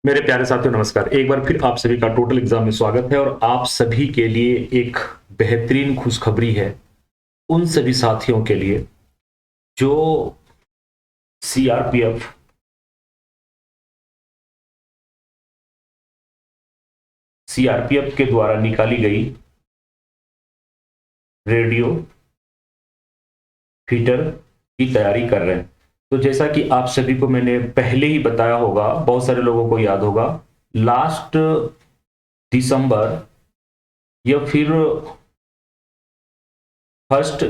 मेरे प्यारे साथियों नमस्कार। एक बार फिर आप सभी का टोटल एग्जाम में स्वागत है और आप सभी के लिए एक बेहतरीन खुशखबरी है उन सभी साथियों के लिए जो सीआरपीएफ सीआरपीएफ के द्वारा निकाली गई रेडियो फीटर की तैयारी कर रहे हैं। तो जैसा कि आप सभी को मैंने पहले ही बताया होगा, बहुत सारे लोगों को याद होगा, लास्ट दिसंबर या फिर 1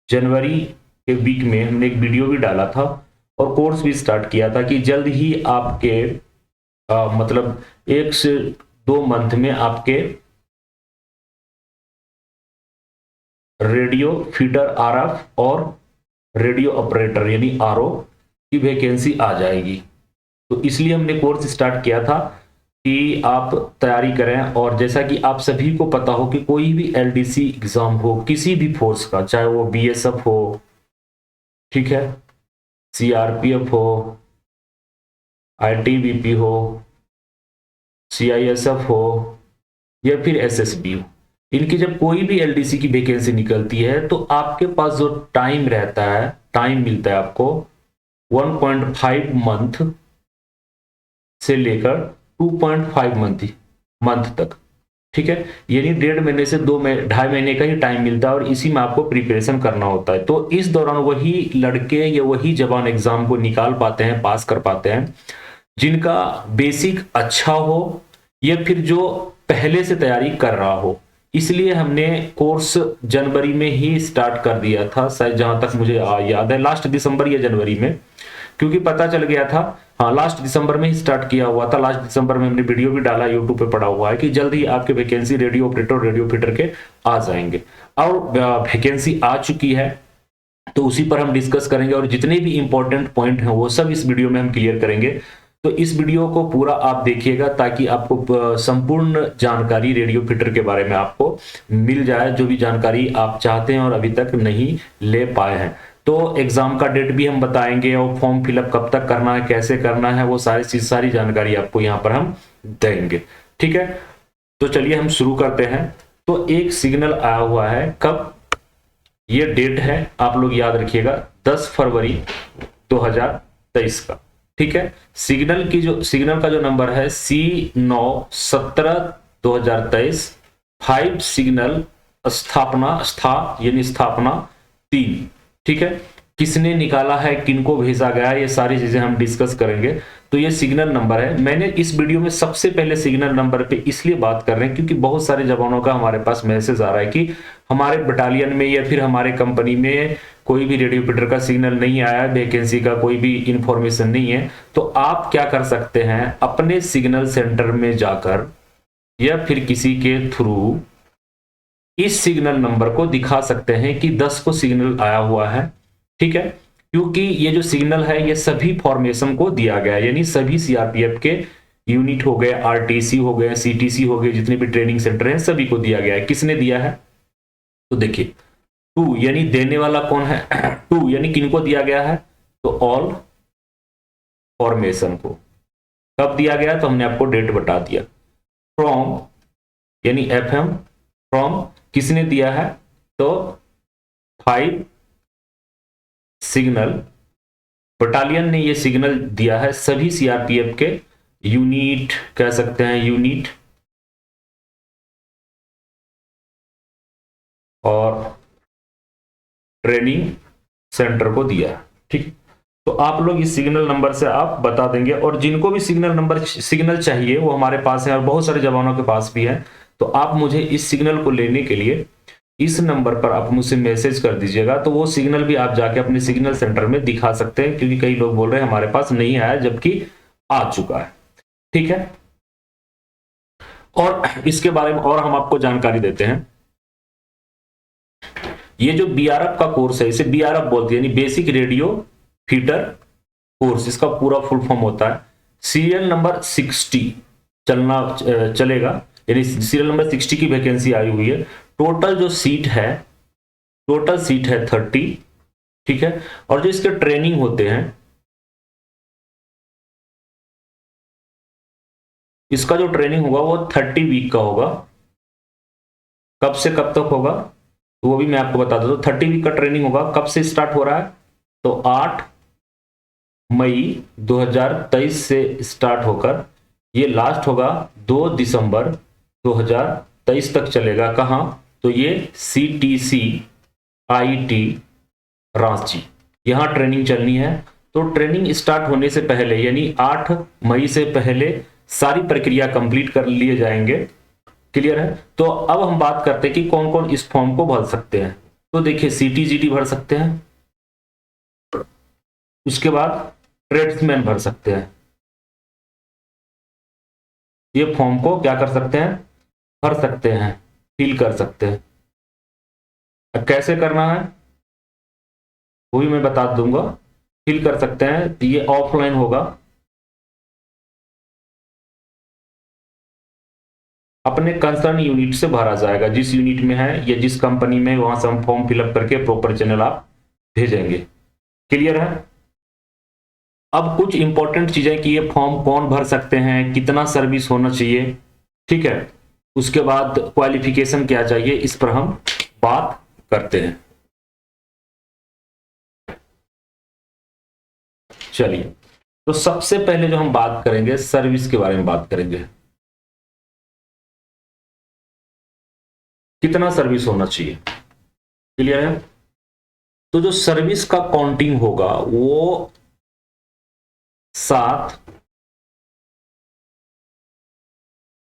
जनवरी के वीक में हमने एक वीडियो भी डाला था और कोर्स भी स्टार्ट किया था कि जल्द ही आपके मतलब 1 से 2 मंथ में आपके रेडियो फीडर आरएफ और रेडियो ऑपरेटर यानी आरओ की वैकेंसी आ जाएगी। तो इसलिए हमने कोर्स स्टार्ट किया था कि आप तैयारी करें। और जैसा कि आप सभी को पता हो कि कोई भी एलडीसी एग्जाम हो किसी भी फोर्स का, चाहे वो बीएसएफ हो, ठीक है, सीआरपीएफ हो, आईटीबीपी हो, सीआईएसएफ हो या फिर एसएसबी हो, इनकी जब कोई भी एलडीसी की वैकेंसी निकलती है तो आपके पास जो टाइम रहता है, टाइम मिलता है आपको 1.5 मंथ से लेकर 2.5 मंथ तक, ठीक है। यानी 1.5 महीने से 2.5 महीने का ही टाइम मिलता है और इसी में आपको प्रिपरेशन करना होता है। तो इस दौरान वही लड़के या वही जवान एग्जाम को निकाल पाते हैं, पास कर पाते हैं जिनका बेसिक अच्छा हो या फिर जो पहले से तैयारी कर रहा हो। इसलिए हमने कोर्स जनवरी में ही स्टार्ट कर दिया था, शायद जहां तक मुझे याद है लास्ट दिसंबर या जनवरी में, क्योंकि पता चल गया था, हाँ लास्ट दिसंबर में ही स्टार्ट किया हुआ था। लास्ट दिसंबर में हमने वीडियो भी डाला, यूट्यूब पे पड़ा हुआ है कि जल्द ही आपके vacancy radio operator radio fitter के आ जाएंगे। और वैकेंसी आ चुकी है तो उसी पर हम डिस्कस करेंगे और जितने भी इंपॉर्टेंट पॉइंट हैं वो सब इस वीडियो में हम क्लियर करेंगे। तो इस वीडियो को पूरा आप देखिएगा ताकि आपको संपूर्ण जानकारी रेडियो फिटर के बारे में आपको मिल जाए, जो भी जानकारी आप चाहते हैं और अभी तक नहीं ले पाए हैं। तो एग्जाम का डेट भी हम बताएंगे और फॉर्म फिलअप कब तक करना है, कैसे करना है, वो सारी जानकारी आपको यहाँ पर हम देंगे, ठीक है। तो चलिए हम शुरू करते हैं। तो एक सिग्नल आया हुआ है, कब, ये डेट है आप लोग याद रखिएगा, 10 फरवरी 2023 का, ठीक है। सिग्नल का जो नंबर है C917/2023, 5 सिग्नल स्थापना 3, ठीक है। किसने निकाला है, किनको भेजा गया, ये सारी चीजें हम डिस्कस करेंगे। तो ये सिग्नल नंबर है। मैंने इस वीडियो में सबसे पहले सिग्नल नंबर पे इसलिए बात कर रहे हैं क्योंकि बहुत सारे जवानों का हमारे पास मैसेज आ रहा है कि हमारे बटालियन में या फिर हमारे कंपनी में कोई भी रेडियो ऑपरेटर का सिग्नल नहीं आया, वैकेंसी का कोई भी इंफॉर्मेशन नहीं है। तो आप क्या कर सकते हैं, अपने सिग्नल सेंटर में जाकर या फिर किसी के थ्रू इस सिग्नल नंबर को दिखा सकते हैं कि 10 को सिग्नल आया हुआ है, ठीक है। क्योंकि ये जो सिग्नल है ये सभी फॉर्मेशन को दिया गया है, यानी सभी सीआरपीएफ के यूनिट हो गए, आरटीसी हो गए, सीटीसी हो गए, जितने भी ट्रेनिंग सेंटर हैं सभी को दिया गया है। किसने दिया है, तो देखिए 2 यानी देने वाला कौन है 2 यानी किनको दिया गया है, तो ऑल फॉर्मेशन को। कब दिया गया, तो हमने आपको डेट बता दिया। फ्रॉम यानी एफएम, फ्रॉम किसने दिया है, तो 5 सिग्नल बटालियन ने ये सिग्नल दिया है सभी सीआरपीएफ के यूनिट, कह सकते हैं यूनिट और ट्रेनिंग सेंटर को दिया, ठीक। तो आप लोग इस सिग्नल नंबर से आप बता देंगे और जिनको भी सिग्नल चाहिए वो हमारे पास है और बहुत सारे जवानों के पास भी है। तो आप मुझे इस सिग्नल को लेने के लिए इस नंबर पर आप मुझसे मैसेज कर दीजिएगा, तो वो सिग्नल भी आप जाके अपने सिग्नल सेंटर में दिखा सकते हैं, क्योंकि कई लोग बोल रहे हैं हमारे पास नहीं आया जबकि आ चुका है, ठीक है। और इसके बारे में और हम आपको जानकारी देते हैं। ये जो बीआरएफ का कोर्स है, इसे बीआरएफ बोलते हैं, यानी बेसिक रेडियो फीटर कोर्स, इसका पूरा फुल फॉर्म होता है। सीरियल नंबर 60 चलेगा, यानी सीरियल नंबर 60 की वैकेंसी आई हुई है। टोटल जो सीट है, टोटल सीट है 30, ठीक है। और जो इसके ट्रेनिंग होते हैं इसका जो ट्रेनिंग होगा वो 30 वीक का होगा। कब से कब तक होगा तो वो भी मैं आपको बता दूं। 30 वीक का ट्रेनिंग होगा। कब से स्टार्ट हो रहा है तो 8 मई 2023 से स्टार्ट होकर ये लास्ट होगा 2 दिसंबर 2023 तक चलेगा। कहां तो ये CTC IT रांची, यहां ट्रेनिंग चलनी है। तो ट्रेनिंग स्टार्ट होने से पहले यानी 8 मई से पहले सारी प्रक्रिया कंप्लीट कर लिए जाएंगे। क्लियर है। तो अब हम बात करते हैं कि कौन कौन इस फॉर्म को भर सकते हैं। तो देखिए CTGT भर सकते हैं, उसके बाद ट्रेड्समैन भर सकते हैं। ये फॉर्म को क्या कर सकते हैं, भर सकते हैं, फिल कर सकते हैं। अब कैसे करना है वो भी मैं बता दूंगा। फिल कर सकते हैं, ये ऑफलाइन होगा। अपने कंसर्न यूनिट से भरा जाएगा, जिस यूनिट में है या जिस कंपनी में, वहां से हम फॉर्म फिलअप करके प्रॉपर चैनल आप भेजेंगे। क्लियर है। अब कुछ इंपॉर्टेंट चीजें कि ये फॉर्म कौन भर सकते हैं, कितना सर्विस होना चाहिए, ठीक है। उसके बाद क्वालिफिकेशन क्या चाहिए, इस पर हम बात करते हैं। चलिए, तो सबसे पहले जो हम बात करेंगे सर्विस के बारे में बात करेंगे। कितना सर्विस होना चाहिए। क्लियर है। तो जो सर्विस का काउंटिंग होगा वो 7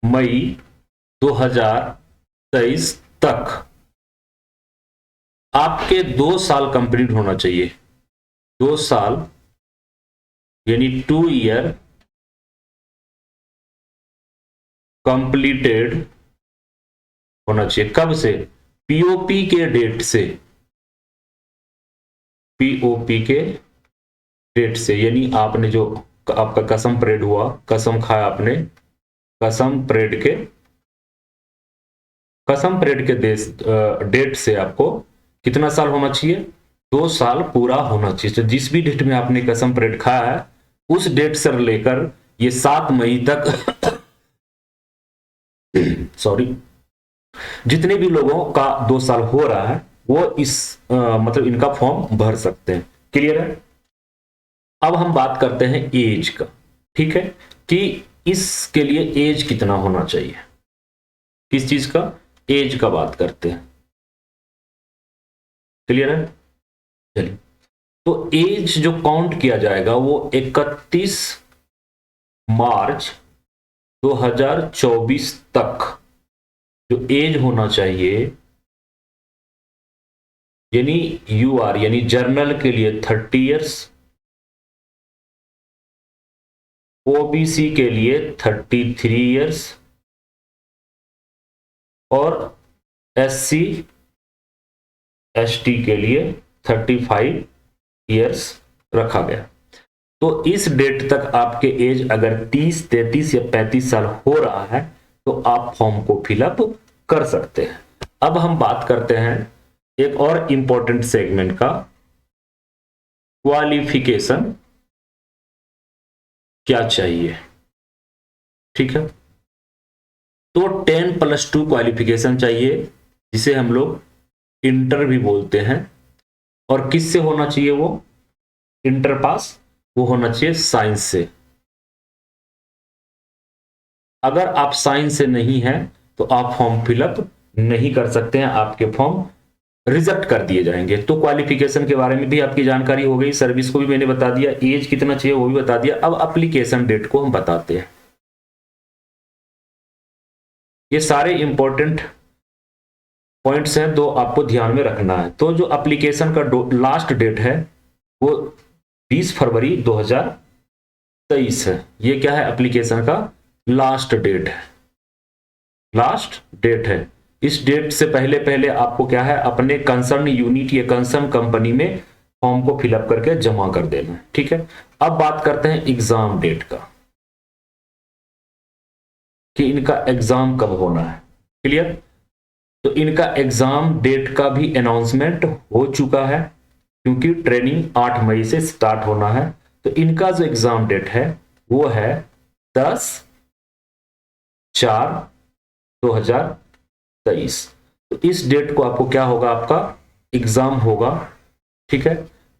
मई 2023 तक आपके 2 साल कंप्लीट होना चाहिए। 2 साल यानी 2 ईयर कंप्लीटेड होना चाहिए। कब से, पीओपी के डेट से, पीओपी के डेट से, यानी आपने जो आपका कसम परेड हुआ, कसम खाया आपने, कसम परेड के डेट से आपको कितना साल होना चाहिए, 2 साल पूरा होना चाहिए। तो जिस भी डेट में आपने कसम परेड खाया है उस डेट से लेकर ये 7 मई तक सॉरी, जितने भी लोगों का 2 साल हो रहा है वो इस मतलब इनका फॉर्म भर सकते हैं। क्लियर है। अब हम बात करते हैं एज का, ठीक है, कि इसके लिए एज कितना होना चाहिए। किस चीज का, एज का बात करते हैं। क्लियर है। चलिए, तो एज जो काउंट किया जाएगा वो 31 मार्च 2024 तक जो एज होना चाहिए, यानी यूआर यानी जर्नल के लिए 30 इयर्स, ओबीसी के लिए 33 इयर्स और एससी एसटी के लिए 35 इयर्स रखा गया। तो इस डेट तक आपके एज अगर 30, 33 या 35 साल हो रहा है तो आप फॉर्म को फिलअप कर सकते हैं। अब हम बात करते हैं एक और इंपॉर्टेंट सेगमेंट का, क्वालिफिकेशन क्या चाहिए। ठीक है। तो 10+2 क्वालिफिकेशन चाहिए, जिसे हम लोग इंटर भी बोलते हैं। और किससे होना चाहिए वो इंटर पास, वो होना चाहिए साइंस से। अगर आप साइंस से नहीं हैं तो आप फॉर्म फिलअप नहीं कर सकते हैं, आपके फॉर्म रिजेक्ट कर दिए जाएंगे। तो क्वालिफिकेशन के बारे में भी आपकी जानकारी हो गई, सर्विस को भी मैंने बता दिया, एज कितना चाहिए वो भी बता दिया। अब एप्लीकेशन डेट को हम बताते हैं। ये सारे इंपॉर्टेंट पॉइंट्स हैं, तो आपको ध्यान में रखना है। तो जो एप्लीकेशन का लास्ट डेट है वो 20 फरवरी 2023 है। ये क्या है, एप्लीकेशन का लास्ट डेट है, लास्ट डेट है। इस डेट से पहले पहले आपको क्या है, अपने कंसर्न यूनिट या कंसर्न कंपनी में फॉर्म को फिलअप करके जमा कर देना है। ठीक है। अब बात करते हैं एग्जाम डेट का, कि इनका एग्जाम कब होना है। क्लियर। तो इनका एग्जाम डेट का भी अनाउंसमेंट हो चुका है, क्योंकि ट्रेनिंग 8 मई से स्टार्ट होना है। तो इनका जो एग्जाम डेट है वो है 10 4/2023। तो इस डेट को आपको क्या होगा, आपका एग्जाम होगा। ठीक है,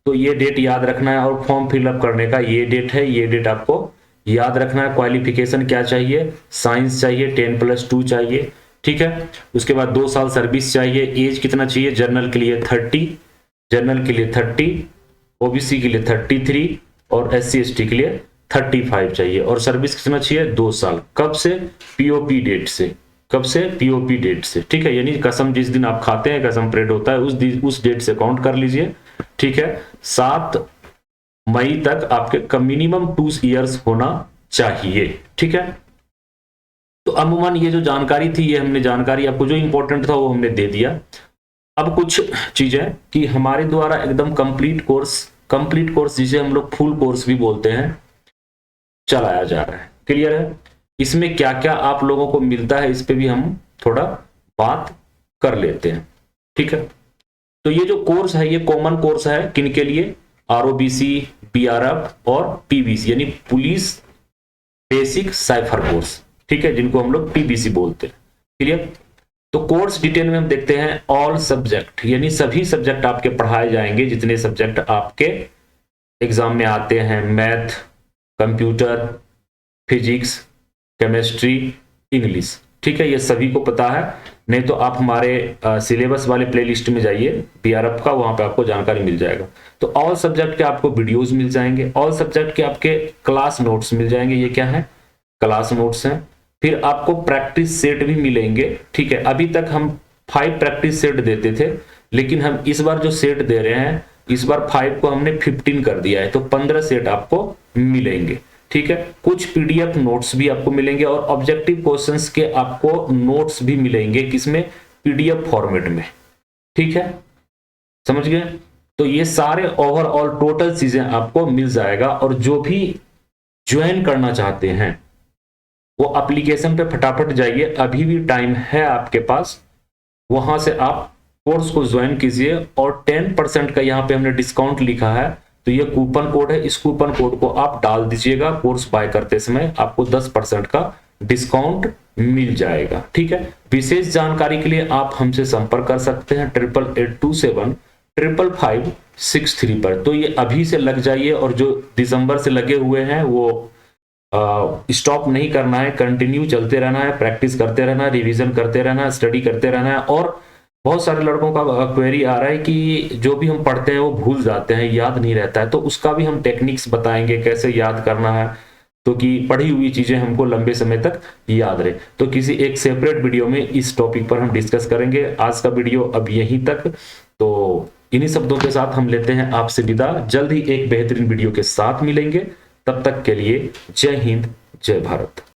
तो ये डेट याद रखना है और फॉर्म फिलअप करने का ये डेट है, ये डेट आपको याद रखना है। क्वालिफिकेशन क्या चाहिए, साइंस चाहिए, 10+2 चाहिए। ठीक है, उसके बाद 2 साल सर्विस चाहिए। एज कितना चाहिए, जनरल के लिए 30, जनरल के लिए 30, ओबीसी के लिए 33 और SC ST के लिए 35 चाहिए। और सर्विस कितना चाहिए, 2 साल। कब से, पीओपी डेट से। कब से, पीओपी डेट से। ठीक है, यानी कसम जिस दिन आप खाते हैं, कसम परेड होता है, उस डेट से काउंट कर लीजिए। ठीक है, 7 मई तक आपके मिनिमम 2 इयर्स होना चाहिए। ठीक है, तो अमूमन ये जो जानकारी थी, ये हमने जानकारी आपको जो इंपॉर्टेंट था वो हमने दे दिया। अब कुछ चीजें कि हमारे द्वारा एकदम कंप्लीट कोर्स जिसे हम लोग फुल कोर्स भी बोलते हैं, चलाया जा रहा है। क्लियर है, इसमें क्या क्या आप लोगों को मिलता है, इस पे भी हम थोड़ा बात कर लेते हैं। ठीक है, तो ये जो कोर्स है ये कॉमन कोर्स है किन के लिए, ROBC, BRF और PBC यानी पुलिस बेसिक साइफर कोर्स। ठीक है, जिनको हम लोग PBC बोलते हैं। क्लियर, तो कोर्स डिटेल में हम देखते हैं ऑल सब्जेक्ट, यानी सभी सब्जेक्ट आपके पढ़ाए जाएंगे, जितने सब्जेक्ट आपके एग्जाम में आते हैं, math, computer, physics, chemistry, English. ठीक है, ये सभी को पता है, नहीं तो आप हमारे सिलेबस वाले प्लेलिस्ट में जाइए BRF का, वहां पे आपको जानकारी मिल जाएगा। तो ऑल सब्जेक्ट के आपको वीडियोस मिल जाएंगे, ऑल सब्जेक्ट के आपके क्लास नोट्स मिल जाएंगे। ये क्या है, क्लास नोट्स हैं। फिर आपको प्रैक्टिस सेट भी मिलेंगे। ठीक है, अभी तक हम 5 प्रैक्टिस सेट देते थे, लेकिन हम इस बार जो सेट दे रहे हैं, इस बार 5 को हमने 15 कर दिया है, तो 15 सेट आपको मिलेंगे। ठीक है, कुछ PDF नोट्स भी आपको मिलेंगे और ऑब्जेक्टिव क्वेश्चंस के आपको नोट्स भी मिलेंगे, किसमें, PDF फॉर्मेट में। ठीक है, समझ गए, तो ये सारे ओवरऑल टोटल चीजें आपको मिल जाएगा। और जो भी ज्वाइन करना चाहते हैं वो एप्लीकेशन पे फटाफट जाइए, अभी भी टाइम है आपके पास, वहां से आप कोर्स को ज्वाइन कीजिए। और 10% का यहाँ पे हमने डिस्काउंट लिखा है, तो ये कूपन कोड है, इस कूपन कोड को आप डाल दीजिएगा। कोर्स बाय करते समय आपको 10% का डिस्काउंट मिल जाएगा। ठीक है, विशेष जानकारी के लिए आप हमसे संपर्क कर सकते हैं 8882755563 पर। तो ये अभी से लग जाइए, और जो दिसंबर से लगे हुए हैं वो स्टॉप नहीं करना है, कंटिन्यू चलते रहना है, प्रैक्टिस करते रहना है, रिवीजन करते रहना है, स्टडी करते रहना है। और बहुत सारे लड़कों का क्वेरी आ रहा है कि जो भी हम पढ़ते हैं वो भूल जाते हैं, याद नहीं रहता है, तो उसका भी हम टेक्निक्स बताएंगे कैसे याद करना है, तो कि पढ़ी हुई चीजें हमको लंबे समय तक याद रहे। तो किसी एक सेपरेट वीडियो में इस टॉपिक पर हम डिस्कस करेंगे। आज का वीडियो अब यहीं तक। तो इन्हीं शब्दों के साथ हम लेते हैं आपसे विदा, जल्द ही एक बेहतरीन वीडियो के साथ मिलेंगे। तब तक के लिए जय हिंद, जय भारत।